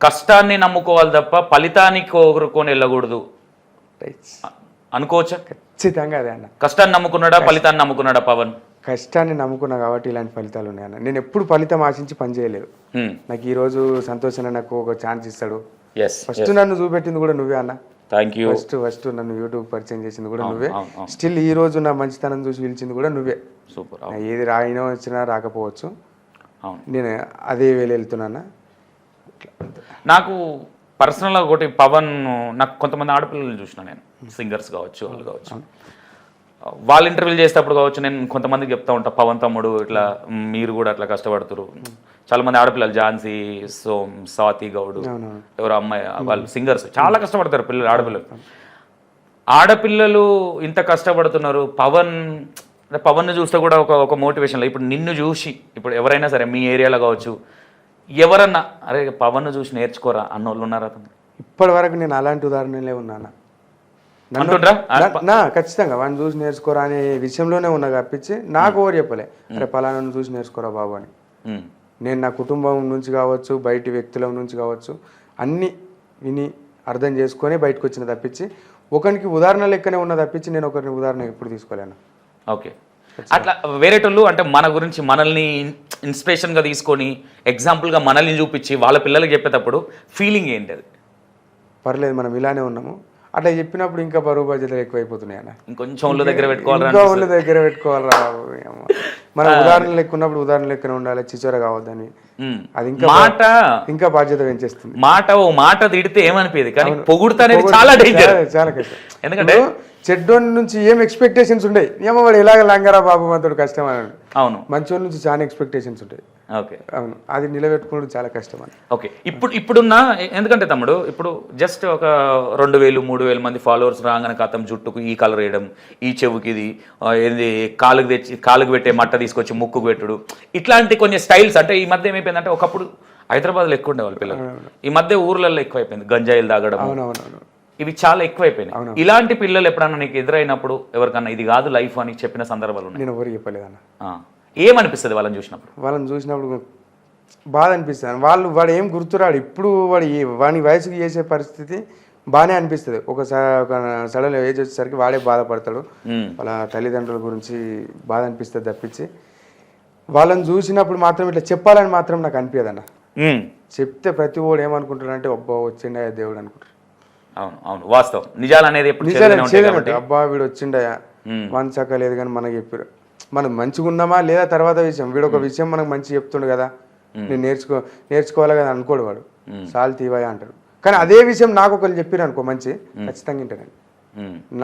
కష్టాన్ని నమ్ముకోవాలి తప్ప ఫలితాన్ని కోరుకొని వెళ్ళకూడదు అనుకోవచ్చా? ఖచ్చితంగా అదే అన్న. కష్టాన్ని నమ్ముకున్నాడా ఫలితాన్ని నమ్ముకున్నాడా పవన్? కష్టాన్ని నమ్ముకున్నా కాబట్టి ఇలాంటి ఫలితాలు ఉన్నాయన్న. నేను ఎప్పుడు ఫలితం ఆశించి పని చేయలేదు. నాకు ఈ రోజు సంతోషంగా నాకు ఒక ఛాన్స్ ఇస్తాడు. ఫస్ట్ నన్ను చూపెట్టింది కూడా నువ్వే అన్న. ఫస్ట్ నన్ను యూట్యూబ్ పరిచయం చేసింది కూడా నువ్వే. స్టిల్ ఈ రోజు నా మంచితనం చూసి పిలిచింది కూడా నువ్వే. సూపర్. ఏది రాయినో వచ్చినా రాకపోవచ్చు, నేను అదే వేలు వెళ్తున్నా. నాకు పర్సనల్గా ఒకటి పవన్, నాకు కొంతమంది ఆడపిల్లలు చూసిన, నేను సింగర్స్ కావచ్చు వాళ్ళు కావచ్చు, వాళ్ళు ఇంటర్వ్యూలు చేసేటప్పుడు కావచ్చు, నేను కొంతమందికి చెప్తా ఉంటా, పవన్ తమ్ముడు ఇట్లా మీరు కూడా అట్లా కష్టపడుతురు. చాలా మంది ఆడపిల్లలు, ఝాన్సీ, సోమ్, స్వాతి గౌడ్, ఎవరు అమ్మాయి, వాళ్ళు సింగర్స్ చాలా కష్టపడతారు పిల్లలు, ఆడపిల్లలు ఇంత కష్టపడుతున్నారు. పవన్ చూస్తే కూడా ఒక మోటివేషన్. ఇప్పుడు నిన్ను చూసి ఇప్పుడు ఎవరైనా సరే మీ ఏరియాలో కావచ్చు, ఎవరన్నా అరే పవన్ చూసి నేర్చుకోరా అన్న వాళ్ళు ఉన్నారా? ఇప్పటి వరకు నేను అలాంటి ఉదాహరణలే ఉన్నాను నా. ఖచ్చితంగా వాడిని చూసి నేర్చుకోరా అనే విషయంలోనే ఉన్నా తప్పించి నాకు ఎవరు చెప్పలే అరే పలానాను చూసి నేర్చుకోరా బాబు అని. నేను నా కుటుంబం నుంచి కావచ్చు, బయటి వ్యక్తుల నుంచి కావచ్చు, అన్నీ విని అర్థం చేసుకొని బయటకు వచ్చిన తప్పించి ఒకరికి ఉదాహరణ లెక్కనే ఉన్న తప్పించి నేను ఒకరిని ఉదాహరణ ఎప్పుడు తీసుకోలేను. ఓకే, అట్లా వేరేటోళ్ళు అంటే మన గురించి మనల్ని ఇన్స్పిరేషన్గా తీసుకొని ఎగ్జాంపుల్గా మనల్ని చూపించి వాళ్ళ పిల్లలకి చెప్పేటప్పుడు ఫీలింగ్ ఏంటి? అది పర్లేదు మనం ఇలానే ఉన్నాము అట్లా చెప్పినప్పుడు ఇంకా బరువు బాధ్యతలు ఎక్కువైపోతున్నాయి అన్న. ఇంకొంచెం ఒళ్ళు దగ్గర పెట్టుకోవాలి, ఒళ్ళు దగ్గర పెట్టుకోవాలరా. మనం ఉదాహరణ లెక్క ఉన్నప్పుడు ఉదాహరణ లెక్కనే ఉండాలి, చిచోర కావద్దని. అది ఇంకా బాధ్యత పెంచేస్తుంది. మాట తిడితే ఏమనిపించదు, కానీ పొగుడుతా అనేది చాలా డేంజర్, చాలా కష్టం. ఎందుకంటే చెడ్డోని నుంచి ఏం ఎక్స్పెక్టేషన్స్ ఉంటాయి, ఏమో వాడు ఎలాగ లంగారా బాబు మాతో కష్టం అని. అవును, మంచోని నుంచి చాలా ఎక్స్పెక్టేషన్స్ ఉంటాయి. ఓకే, అవును, అది నిలబెట్టుకోవడం చాలా కష్టం అని. ఓకే, ఇప్పుడున్న ఎందుకంటే తమ్ముడు ఇప్పుడు జస్ట్ ఒక 2000-3000 మంది ఫాలోవర్స్ రాగానే కథం జుట్టుకు ఈ కలర్ వేయడం, ఈ చెవుకి ఇది ఏంది, కాలుకు పెట్టే మట్ట తీసుకొచ్చి ముక్కుకు పెట్టుడు, ఇట్లాంటి కొన్ని స్టైల్స్. అంటే ఈ మధ్య ఏమైపోయిందంటే ఒకప్పుడు హైదరాబాద్లో ఎక్కువ ఉండేవాళ్ళు పిల్లలు, ఈ మధ్య ఊర్లలో ఎక్కువైపోయింది గంజాయిలు తాగడం, ఇవి చాలా ఎక్కువైపోయినాయి. ఇలాంటి పిల్లలు ఎప్పుడన్నా నీకు ఎదురైనప్పుడు ఎవరికన్నా ఇది కాదు లైఫ్ అని చెప్పిన సందర్భాలు ఉన్నాయి? నేను ఎవరికి చెప్పలేదన్న. ఏమనిపిస్తుంది వాళ్ళని చూసినప్పుడు? బాధ అనిపిస్తుంది. వాడు ఏం గుర్తురాడు ఇప్పుడు, వాడి వయసుకి చేసే పరిస్థితి బాగానే అనిపిస్తుంది. ఒక సడన్ ఏజ్ వచ్చేసరికి వాడే బాధపడతాడు. వాళ్ళ తల్లిదండ్రుల గురించి బాధ అనిపిస్తుంది తప్పించి వాళ్ళని చూసినప్పుడు మాత్రం ఇట్లా చెప్పాలని మాత్రం నాకు అనిపించదన్న. చెప్తే ప్రతి ఓడు ఏమనుకుంటాడు అంటే అబ్బా వచ్చిండే దేవుడు అనుకుంటారు. అవును, వాస్తవం. నిజాలు అనేది అబ్బా వీడు వచ్చిండయా వన్ చక్కలేదు కానీ మనకి చెప్పారు, మనం మంచిగా ఉన్నామా లేదా తర్వాత విషయం. వీడు ఒక విషయం మనకు మంచి చెప్తుండు కదా, నేను నేర్చుకోవాలి కదా అనుకోడు వాడు, సాల్ తీవాయా అంటాడు. కానీ అదే విషయం నాకు ఒకరు చెప్పారు అనుకో మంచి, ఖచ్చితంగా వింటాను.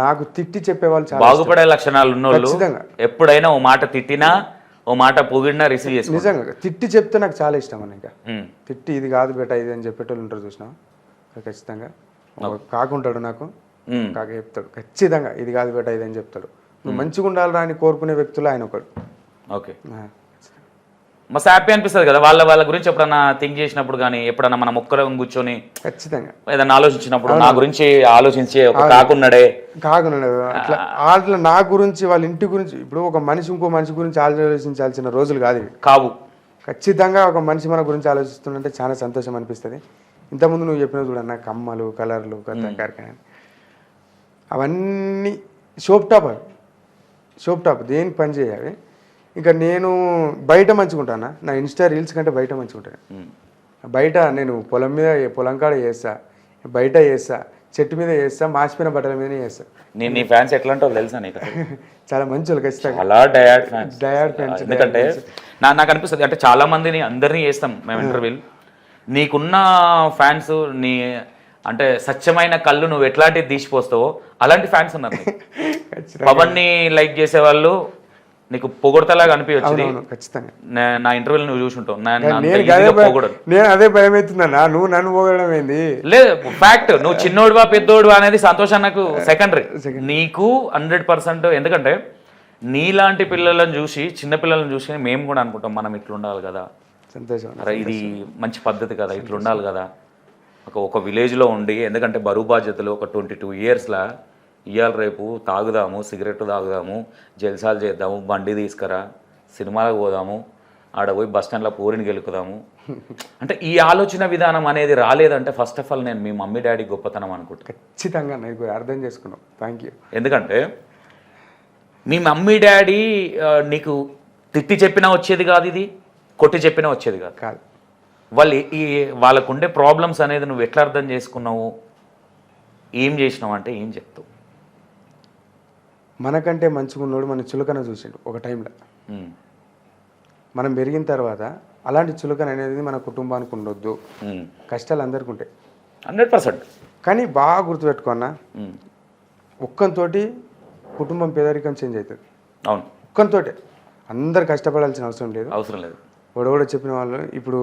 నాకు తిట్టి చెప్పేవాళ్ళు చాలా బాగుపడే లక్షణాలు ఉన్నోళ్ళు ఎప్పుడైనా ఓ మాట తిట్టినా ఓ మాట పొగిడినా రిసీవ్ చేసి నిజంగా తిట్టి చెప్తే నాకు చాలా ఇష్టం అన్న. ఇంకా తిట్టి ఇది కాదు బేటా ఇది అని చెప్పేటోళ్ళు ఉంటారు చూసినా, ఖచ్చితంగా కాకుంటాడు నాకు, కాక చెప్తాడు ఖచ్చితంగా ఇది కాదు బేటా ఇది అని చెప్తాడు. నువ్వు మంచిగా ఉండాలిరా అని కోరుకునే వ్యక్తులు ఆయన ఒకడు. ఓకే, మస్తు హ్యాపీ అనిపిస్తుంది కదా వాళ్ళ గురించి ఎప్పుడన్నా థింక్ చేసినప్పుడు, కానీ ఎప్పుడన్నా మనం ఒక్కరం కూర్చొని ఖచ్చితంగా ఏదన్నా ఆలోచించినప్పుడు నా గురించి ఆలోచించే కాకున్నాడే అట్లా నా గురించి వాళ్ళ ఇంటి గురించి. ఇప్పుడు ఒక మనిషి ఇంకో మనిషి గురించి ఆలోచించాల్సిన రోజులు కాదు ఇవి కావు. ఖచ్చితంగా ఒక మనిషి మన గురించి ఆలోచిస్తుంటే చాలా సంతోషం అనిపిస్తుంది. ఇంతకుముందు నువ్వు చెప్పిన చూడన్న కమ్మలు కలర్లు కార్ఖాన అవన్నీ షోప్ టాప్ దేని పని చేయాలి. ఇంకా నేను బయట మంచిగా ఉంటానా, నా ఇన్స్టా రీల్స్ కంటే బయట మంచిగా ఉంటాను. బయట నేను పొలం కాడ చేస్తా, బయట చేస్తా, చెట్టు మీద చేస్తా, మాసిపోయిన బట్టల మీదనే చేస్తా. నేను నీ ఫ్యాన్స్ ఎట్లా ఉంటావు తెలుసా నీకు? చాలా మంచి వాళ్ళు ఖచ్చితంగా, అలా డయాడ్ ఫ్యాన్స్. ఎందుకంటే నాకు అనిపిస్తుంది అంటే చాలా మందిని అందరినీ చేస్తాం మేము ఇంటర్వ్యూలు, నీకున్న ఫ్యాన్స్ నీ అంటే స్వచ్ఛమైన కళ్ళు నువ్వు ఎట్లాంటివి తీసిపోస్తావో అలాంటి ఫ్యాన్స్ ఉన్నారు. పవన్ని లైక్ చేసేవాళ్ళు నీకు పొగడతలాగా అనిపించచ్చు. ఖచ్చితంగా నా ఇంటర్వ్యూలు నువ్వు చూసుంటావు. నేను అదే భయం అవుతుందన్నా, నువ్వు నన్ను పొగడడం ఏంది? లేదు, ఫ్యాక్ట్. నువ్వు చిన్నోడువా పెద్దోడు అనేది సంతోషం నాకు సెకండరీ. నీకు 100%. ఎందుకంటే నీలాంటి పిల్లలను చూసి చిన్నపిల్లలను చూసి మేము కూడా అనుకుంటాం మనం ఇట్లుండాలి కదా, సంతోషం, అరే ఇది మంచి పద్ధతి కదా, ఇట్లుండాలి కదా. ఒక విలేజ్లో ఉండి, ఎందుకంటే బరువు బాధ్యతలు ఒక 22 ఇయర్స్లా ఇవాళ రేపు తాగుదాము, సిగరెట్ తాగుదాము, జల్సాలు చేద్దాము, బండి తీసుకురా, సినిమాలకు పోదాము, ఆడ పోయి బస్ స్టాండ్లో పోరిని గెలుకుదాము, అంటే ఈ ఆలోచన విధానం అనేది రాలేదంటే ఫస్ట్ ఆఫ్ ఆల్ నేను మీ మమ్మీ డాడీ గొప్పతనం అనుకుంటా. ఖచ్చితంగా నీకు అర్థం చేసుకున్నావు, థ్యాంక్ యూ. ఎందుకంటే మీ మమ్మీ డాడీ నీకు తిట్టి చెప్పినా వచ్చేది కాదు, ఇది కొట్టి చెప్పినా వచ్చేది కాదు. కాదు, వాళ్ళు వాళ్ళకు ఉండే ప్రాబ్లమ్స్ అనేది నువ్వు ఎట్లా అర్థం చేసుకున్నావు, ఏం చేసినావు అంటే ఏం చెప్తావు? మనకంటే మంచిగా ఉన్నోడు మన చులకన చూసిండు ఒక టైంలో. మనం పెరిగిన తర్వాత అలాంటి చులకన అనేది మన కుటుంబానికి ఉండొద్దు. కష్టాలు అందరికీ ఉంటాయి 100%. కానీ బాగా గుర్తుపెట్టుకున్నా, ఒక్కంతోటి కుటుంబం పేదరికం చేంజ్ అవుతుంది. అవును, ఒక్కంతోటే అందరు కష్టపడాల్సిన అవసరం లేదు. కూడా చెప్పిన వాళ్ళు ఇప్పుడు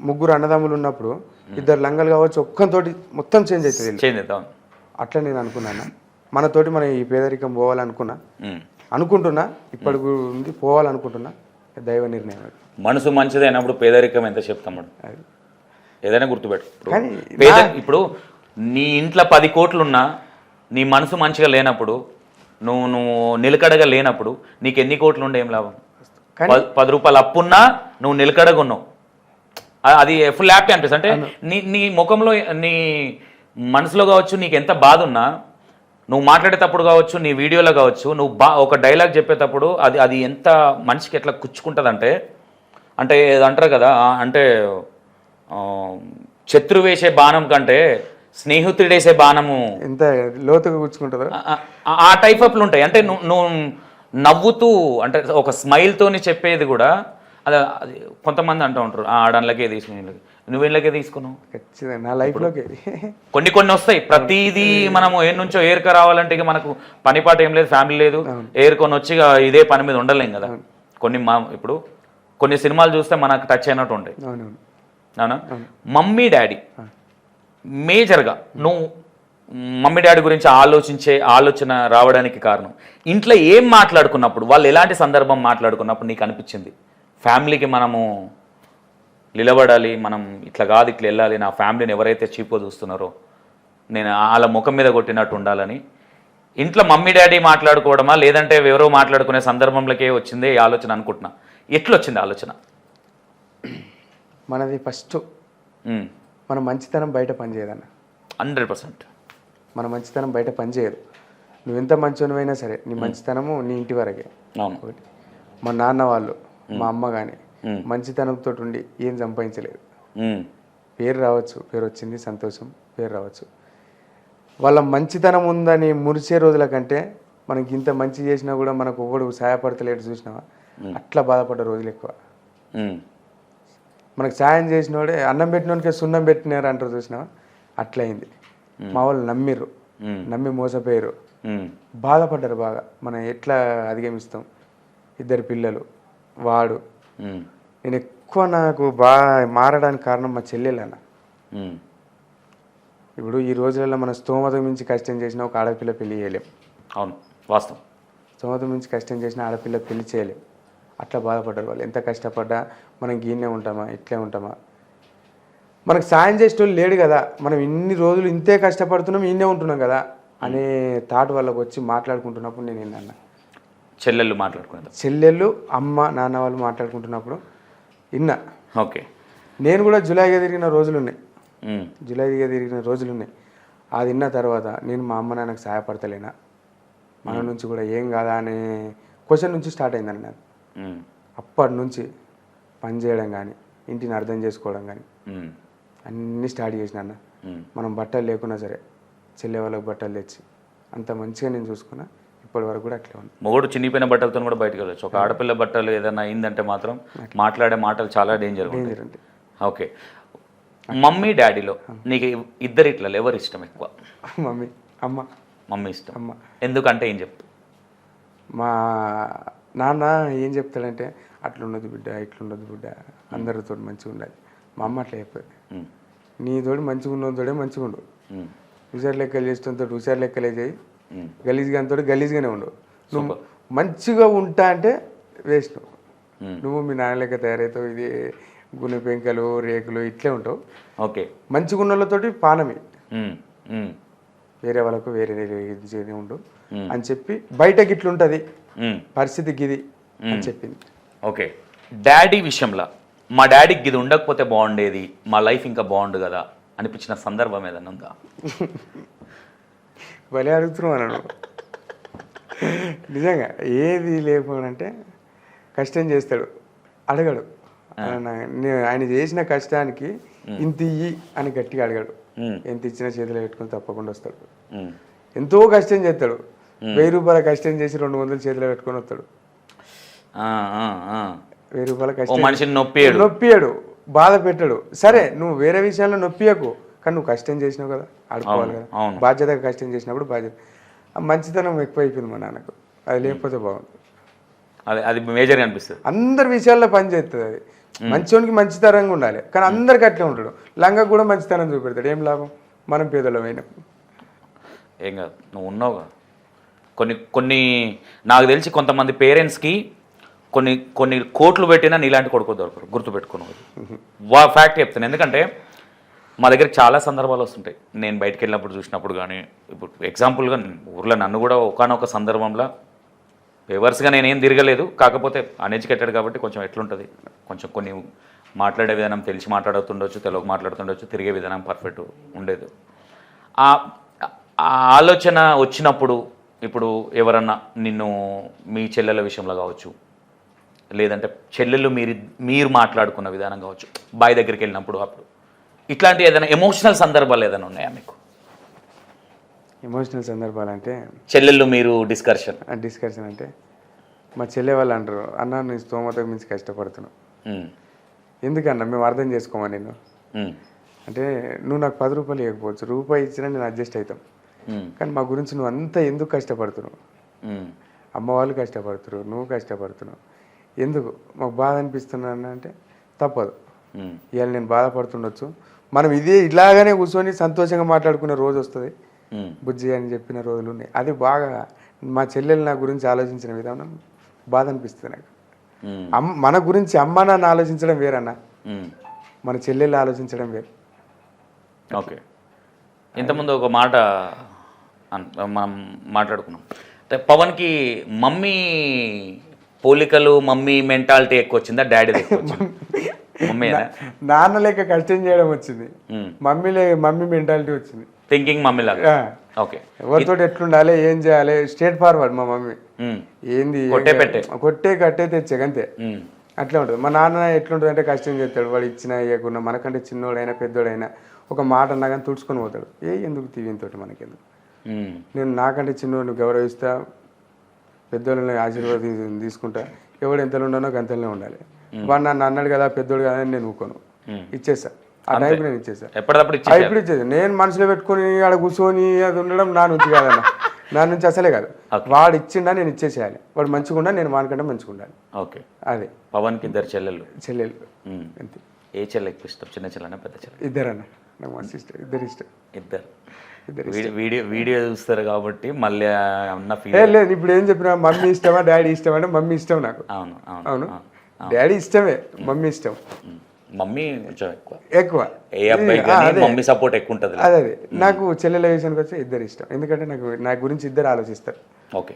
ముగ్గురు అన్నదమ్ములు ఉన్నప్పుడు ఇద్దరు లంగలు కావచ్చు, ఒక్కంతోటి మొత్తం చేంజ్ అవుతుంది. అట్లా నేను అనుకున్నాను, మనతోటి మనం ఈ పేదరికం అనుకుంటున్నా, ఇప్పటి ఉంది పోవాలనుకుంటున్నా. దైవ నిర్ణయం. మనసు మంచిదైనప్పుడు పేదరికం ఎంత చెప్తామడు, ఏదైనా గుర్తుపెట్టు. ఇప్పుడు నీ ఇంట్లో 10 కోట్లున్నా నీ మనసు మంచిగా లేనప్పుడు, నువ్వు నిలకడగా లేనప్పుడు నీకు ఎన్ని కోట్లు ఉండే ఏం లాభం? 10 రూపాయలు అప్పున్నా నువ్వు నిలకడగా ఉన్నావు, అది ఫుల్ హ్యాపీ అనిపిస్తుంది. అంటే నీ ముఖంలో నీ మనసులో కావచ్చు నీకు ఎంత బాధ ఉన్నా, నువ్వు మాట్లాడేటప్పుడు కావచ్చు, నీ వీడియోలో కావచ్చు, నువ్వు ఒక డైలాగ్ చెప్పేటప్పుడు అది ఎంత మనిషికి ఎట్లా కుచ్చుకుంటుంది అంటే అంటారు కదా, అంటే శత్రు వేసే బాణం కంటే స్నేహితుడేసే బాణము ఎంత లోతుగా కూర్చుకుంటుందో ఆ టైప్ ఆఫ్లు ఉంటాయి. అంటే నువ్వు నవ్వుతూ అంటే ఒక స్మైల్తోని చెప్పేది కూడా అది కొంతమంది అంటూ ఉంటారు, ఆడన్లకే తీసుకుని నువ్వు ఇళ్ళకే తీసుకున్నావు. ఖచ్చితంగా నా లైఫ్లోకి కొన్ని వస్తాయి. ప్రతిదీ మనము ఏ నుంచో ఏరుక రావాలంటే ఇక మనకు పనిపాట ఏం లేదు, ఫ్యామిలీ లేదు, ఏరుకొని వచ్చి ఇదే పని మీద ఉండలేం కదా. ఇప్పుడు కొన్ని సినిమాలు చూస్తే మనకు టచ్ అయినట్టు ఉంటాయి. అవునా? మమ్మీ డాడీ మేజర్గా నువ్వు మమ్మీ డాడీ గురించి ఆలోచన రావడానికి కారణం ఇంట్లో ఏం మాట్లాడుకున్నప్పుడు, వాళ్ళు ఎలాంటి సందర్భం మాట్లాడుకున్నప్పుడు నీకు అనిపించింది ఫ్యామిలీకి మనము నిలబడాలి, మనం ఇట్లా కాదు ఇట్లా వెళ్ళాలి, నా ఫ్యామిలీని ఎవరైతే చీపో చూస్తున్నారో నేను వాళ్ళ ముఖం మీద కొట్టినట్టు ఉండాలని ఇంట్లో మమ్మీ డాడీ మాట్లాడుకోవడమా, లేదంటే ఎవరో మాట్లాడుకునే సందర్భంలోకే వచ్చిందే ఈ ఆలోచన అనుకుంటున్నా. ఎట్లొచ్చింది ఆలోచన? మనది ఫస్ట్ మన మంచితనం బయట పనిచేయదన్న. 100% మన మంచితనం బయట పనిచేయదు. నువ్వు ఎంత మంచివైనా సరే నీ మంచితనము నీ ఇంటి వరకే. ఒకటి మా నాన్న వాళ్ళు, మా అమ్మ కానీ మంచితనంతో ఉండి ఏం సంపాదించలేదు. పేరు రావచ్చు, పేరు వచ్చింది సంతోషం, పేరు రావచ్చు. వాళ్ళ మంచితనం ఉందని మురిసే రోజుల కంటే మనకి ఇంత మంచి చేసినా కూడా మనకు ఒకడు సహాయపడతలేడు చూసినావా, అట్లా బాధపడ్డ రోజులు ఎక్కువ. మనకు సాయం చేసినోడే అన్నం పెట్టినోడికే సున్నం పెట్టినారు అంటారు చూసినావా, అట్లా అయింది. మా వాళ్ళు నమ్మి మోసపోయారు, బాధపడ్డారు బాగా. మనం ఎట్లా అధిగమిస్తాం? 2 పిల్లలు, వాడు. నేను ఎక్కువ నాకు బాగా మారడానికి కారణం మా చెల్లెలన్న. ఇప్పుడు ఈ రోజులలో మన స్తోమత మించి కష్టం చేసిన ఒక ఆడపిల్ల పెళ్లి చేయలేం. అవును, వాస్తవం. స్తోమత మించి కష్టం చేసిన ఆడపిల్ల పెళ్లి చేయలేం. అట్లా బాధపడ్డారు వాళ్ళు. ఎంత కష్టపడ్డా మనం గీనే ఉంటామా, ఇట్లే ఉంటామా? మనకు సాయం చేసేటోళ్ళు లేడు కదా, మనం ఇన్ని రోజులు ఇంతే కష్టపడుతున్నాం, ఇన్నే ఉంటున్నాం కదా అనే థాట్ వాళ్ళకి వచ్చి మాట్లాడుకుంటున్నప్పుడు నేను ఏంటన్నా, చెల్లెళ్ళు అమ్మ నాన్న వాళ్ళు మాట్లాడుకుంటున్నప్పుడు విన్నా. ఓకే, నేను కూడా జులైగా తిరిగిన రోజులు ఉన్నాయి. అది విన్న తర్వాత నేను మా అమ్మ నాన్నకు సహాయపడతలేనా, మన నుంచి కూడా ఏం కాదా అనే క్వశ్చన్ నుంచి స్టార్ట్ అయిందండి నాకు. అప్పటి నుంచి పని చేయడం కానీ, ఇంటిని అర్థం చేసుకోవడం కానీ అన్నీ స్టార్ట్ చేసిన అన్న. మనం బట్టలు లేకున్నా సరే చెల్లె వాళ్ళకి బట్టలు తెచ్చి అంత మంచిగా నేను చూసుకున్నా. ఇప్పటి వరకు కూడా అట్లే ఉంది. మొగుడు చినిపోయిన బట్టలతో కూడా బయటకు వెళ్ళచ్చు. ఒక ఆడపిల్ల బట్టలు ఏదైనా అయిందంటే మాత్రం మాట్లాడే మాటలు చాలా డేంజర్ ఉంటాయి. ఓకే, మమ్మీ డాడీలో నీకు ఇద్దరు ఇట్లా ఎవరు ఇష్టం ఎక్కువ? మమ్మీ ఇష్టం. ఎందుకంటే ఏం చెప్తా? మా నాన్న ఏం చెప్తాడంటే అట్లున్నది బిడ్డ, ఇట్లున్నది బిడ్డ, అందరితో మంచిగా ఉండాలి. మా అమ్మ అట్లా చెప్పేది, నీతోటి మంచిగా ఉన్నతోడే మంచిగా ఉండు, హుషారు లెక్కలు చేసేటతో హుషారు లెక్కలే చేయి, గలీజ్గా అంతోటి గలీజ్గానే ఉండు. నువ్వు మంచిగా ఉంటా అంటే వేస్ట్. నువ్వు మీ నాన్న లెక్క తయారవుతావు, ఇది గుణి పెంకలు రేకులు ఇట్లే ఉంటావు. ఓకే, మంచిగా ఉన్న వాళ్ళతోటి పానమే, వేరే వాళ్ళకు వేరే ఇది ఉండు అని చెప్పి బయటకి ఇట్లుంటుంది పరిస్థితి గిది అని చెప్పింది. ఓకే, డాడీ విషయంలో మా డాడీకి ఇది ఉండకపోతే బాగుండేది, మా లైఫ్ ఇంకా బాగుండు కదా అనిపించిన సందర్భం ఏదైనా ఉందా? భలే అడుగుతున్నావు అన్నాడు. నిజంగా ఏది లేకపోనంటే కష్టం చేస్తాడు, అడగడు. ఆయన చేసిన కష్టానికి ఇంత ఇయ్యి అని గట్టిగా అడగాడు. ఎంత ఇచ్చినా చేతిలో పెట్టుకొని తప్పకుండా వస్తాడు. ఎంతో కష్టం చేస్తాడు, 1000 రూపాయల కష్టం చేసి 200 చేతిలో పెట్టుకొని వస్తాడు. 1000 రూపాయల కష్టం మనిషిని నొప్పియాడు, బాధ పెట్టాడు. సరే నువ్వు వేరే విషయాల్లో నొప్పియకు, కానీ నువ్వు కష్టం చేసినావు కదా, ఆడుకోవాలి కదా. బాధ్యతగా కష్టం చేసినప్పుడు బాధ్యత. మంచితనం ఎక్కువైపోయింది మా నాన్నకు, అది లేకపోతే బాగుంది. అది మేజర్గా అనిపిస్తుంది. అందరి విషయాల్లో పని చేస్తుంది అది. మంచోనికి మంచితనంగా ఉండాలి, కానీ అందరికి అట్లే ఉంటాడు. లంగకు కూడా మంచితనం చూపెడతాడు, ఏం లాభం? మనం పేదలమైన. ఏం కాదు, నువ్వు ఉన్నావు కదా. కొన్ని నాకు తెలిసి కొంతమంది పేరెంట్స్కి కొన్ని కోట్లు పెట్టినా నీలాంటి కొడుకు దొరకరు, గుర్తుపెట్టుకున్నది. ఫ్యాక్ట్ చెప్తాను. ఎందుకంటే మా దగ్గర చాలా సందర్భాలు వస్తుంటాయి. నేను బయటకు వెళ్ళినప్పుడు చూసినప్పుడు కానీ, ఇప్పుడు ఎగ్జాంపుల్గా ఊర్లో నన్ను కూడా ఒకానొక సందర్భంలో పేవర్స్గా నేనేం తిరగలేదు, కాకపోతే అన్ఎడ్యుకేటెడ్ కాబట్టి కొంచెం ఎట్లుంటుంది, కొంచెం కొన్ని మాట్లాడే విధానం తెలిసి మాట్లాడుతుండొచ్చు, తెలుగు మాట్లాడుతుండొచ్చు, తిరిగే విధానం పర్ఫెక్ట్ ఉండేది. ఆ ఆలోచన వచ్చినప్పుడు ఇప్పుడు ఎవరన్నా నిన్ను మీ చెల్లెల విషయంలో కావచ్చు, లేదంటే చెల్లెళ్ళు మీరు మాట్లాడుకున్న విధానం కావచ్చు, బాయ్ దగ్గరికి వెళ్ళినప్పుడు అప్పుడు ఇట్లాంటి ఏదైనా ఎమోషనల్ సందర్భాలు ఏదైనా ఉన్నాయా మీకు? ఎమోషనల్ సందర్భాలు అంటే చెల్లెళ్ళు మీరు డిస్కషన్ అంటే మా చెల్లె వాళ్ళు అంటారు, అన్న నీ స్తోమతకు మించి కష్టపడుతున్నావు, ఎందుకన్నా మేము అర్థం చేసుకోమా నిన్ను అంటే, నువ్వు నాకు 10 రూపాయలు ఇవ్వకపోవచ్చు, రూపాయి ఇచ్చినా నేను అడ్జస్ట్ అవుతాం, కానీ మా గురించి నువ్వు అంతా ఎందుకు కష్టపడుతున్నావు? అమ్మ వాళ్ళు కష్టపడుతున్నారు, నువ్వు కష్టపడుతున్నావు, ఎందుకు? మాకు బాధ అనిపిస్తున్నా అంటే తప్పదు. ఇవాళ నేను బాధపడుతుండొచ్చు, మనం ఇలాగానే కూర్చొని సంతోషంగా మాట్లాడుకునే రోజు వస్తుంది, బుజ్జి అని చెప్పిన రోజులు ఉన్నాయి. అది బాగా మా చెల్లెలు నా గురించి ఆలోచించిన విధానం బాధ అనిపిస్తుంది నాకు. మన గురించి అమ్మ నాన్న ఆలోచించడం వేరన్నా, మన చెల్లెళ్ళు ఆలోచించడం వేరు. ఓకే, ఇంతకుముందు ఒక మాట మనం మాట్లాడుకున్నాం, పవన్కి మమ్మీ పోలికలు, మమ్మీ మెంటాలిటీ ఎక్కువ వచ్చిందా, డాడీ ఎక్కువ వచ్చింది? మమ్మీ నాన్న లేక కష్టం చేయడం వచ్చింది, మమ్మీ మెంటాలిటీ వచ్చింది, థింకింగ్ మమ్మీ లాగా. ఓకే, ఎవరితో ఎట్లుండాలి, ఏం చేయాలి, స్ట్రేట్ ఫార్వర్డ్. మా మమ్మీ ఏంది కొట్టే కట్టే తెచ్చే అంతే, అట్లా ఉంటుంది. మా నాన్న ఎట్లుంటుంది అంటే కష్టం చేస్తాడు, వాడు ఇచ్చినా ఇవ్వకుండా, మనకంటే చిన్నోడైనా పెద్దోడైనా ఒక మాట అన్నా కానీ తుడుచుకొని పోతాడు. ఎందుకు తీవింతోటి మనకెందుకు, నేను నాకంటే చిన్నోడిని గౌరవిస్తా, పెద్దోళ్ళని ఆశీర్వాదం తీసుకుంటా, ఎవడు ఎంతలో ఉన్నానో గంతలోనే ఉండాలి. వాడు నన్ను అన్నాడు కదా పెద్దోడు కదా అని నేను ఊకోను, ఇచ్చేసా. ఆ టైంకి నేను ఇచ్చేసా, ఇప్పుడు ఇచ్చేది. నేను మనసులో పెట్టుకుని ఆడ కూర్చొని అది ఉండడం నా నుంచి కాదన్న, నా నుంచి అసలే కాదు. వాడు ఇచ్చిండా నేను ఇచ్చేసేయాలి, వాడు మంచిగా ఉండా, నేను వానికంటే మంచిగా ఉండాలి. ఓకే, అదే. పవన్కి 2 చెల్లెళ్ళు అంతే. ఏ చెల్లె ఎక్కువ ఇష్టం, చిన్న చెల్లెనా పెద్ద చెల్లె? ఇద్దరన్న, నాకు మస్తు ఇష్టం, ఇద్దరు. వీడియో చూస్తారు కాబట్టి మళ్ళీ అన్న ఫీల్ లేదు. ఇప్పుడు ఏం చెప్పినా మమ్మీ ఇష్టమా డాడీ ఇష్టం అంటే మమ్మీ ఇష్టం నాకు. అవును, డాడీ ఇష్టమే, మమ్మీ ఇష్టం. మమ్మీ కొంచెం ఎక్కువ. ఏ ఎక్కువ అబ్బాయి మమ్మీ సపోర్ట్ ఎక్కువ ఉంటుంది. అదే నాకు చెల్లెల విషయానికి వచ్చి ఇద్దరు ఇష్టం, ఎందుకంటే నా గురించి ఇద్దరు ఆలోచిస్తారు. ఓకే.